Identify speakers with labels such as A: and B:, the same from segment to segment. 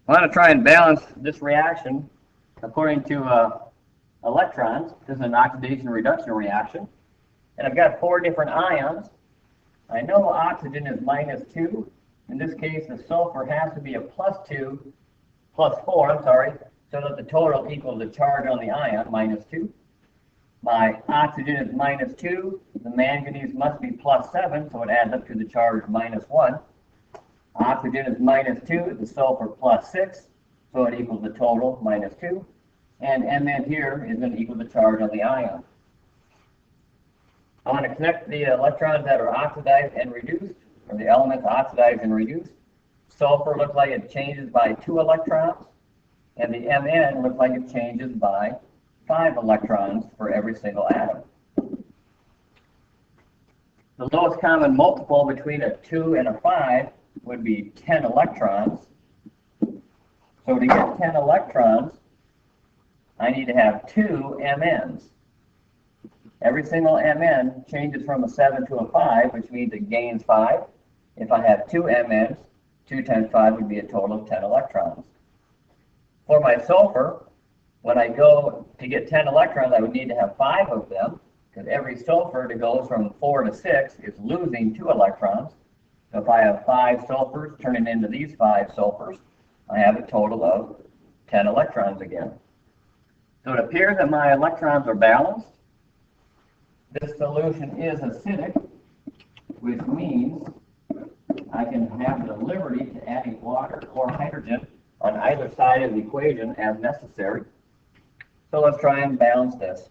A: I want to try and balance this reaction according to electrons. This is an oxidation reduction reaction. And I've got 4 different ions. I know oxygen is -2. In this case, the sulfur has to be a +2, +4, I'm sorry, so that the total equals the charge on the ion, -2. My oxygen is -2. The manganese must be +7, so it adds up to the charge -1. Oxygen is -2, the sulfur +6, so it equals the total -2. And Mn here is going to equal the charge on the ion. I want to connect the electrons that are oxidized and reduced, or the elements oxidized and reduced. Sulfur looks like it changes by 2 electrons, and the Mn looks like it changes by 5 electrons for every single atom. The lowest common multiple between a 2 and a 5 would be 10 electrons. So to get 10 electrons, I need to have 2 Mn's. Every single Mn changes from a 7 to a 5, which means it gains 5. If I have 2 Mn's, 2 times 5 would be a total of 10 electrons. For my sulfur, when I go to get 10 electrons, I would need to have 5 of them, because every sulfur that goes from 4 to 6 is losing 2 electrons. So if I have 5 sulfurs turning into these 5 sulfurs, I have a total of 10 electrons again. So it appears that my electrons are balanced. This solution is acidic, which means I can have the liberty to add water or hydrogen on either side of the equation as necessary. So let's try and balance this.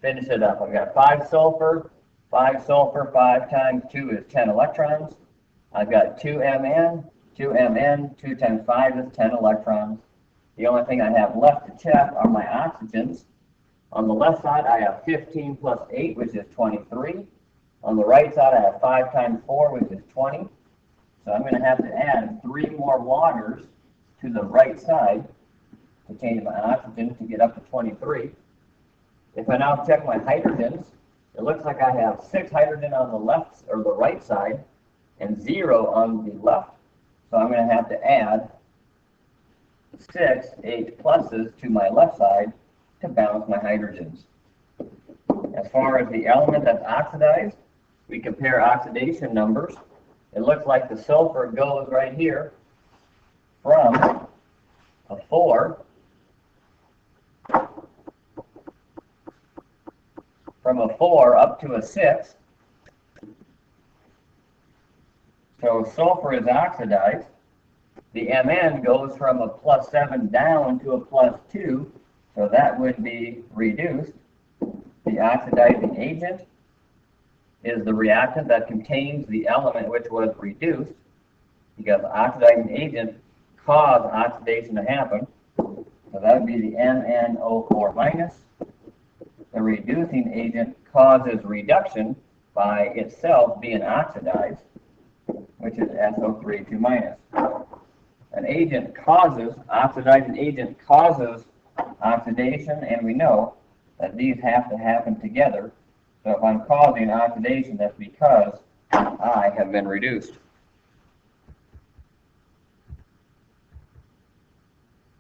A: Finish it up. I've got 5 sulfur, 5 times 2 is 10 electrons. I've got 2 Mn, 2 times 5 is 10 electrons. The only thing I have left to check are my oxygens. On the left side, I have 15 plus 8, which is 23. On the right side, I have 5 times 4, which is 20. So I'm going to have to add 3 more waters to the right side to change my oxygen to get up to 23. If I now check my hydrogens, it looks like I have 6 hydrogen on the left or the right side and 0 on the left. So I'm going to have to add 6 H pluses to my left side to balance my hydrogens. As far as the element that's oxidized, we compare oxidation numbers. It looks like the sulfur goes right here from a 4 up to a 6. So sulfur is oxidized. The Mn goes from a +7 down to a +2, so that would be reduced. The oxidizing agent is the reactant that contains the element which was reduced, because the oxidizing agent caused oxidation to happen. So that would be the MnO4 minus. The reducing agent causes reduction by itself being oxidized, which is SO3 2 minus. An agent causes, oxidizing agent causes oxidation, and we know that these have to happen together. So if I'm causing oxidation, that's because I have been reduced.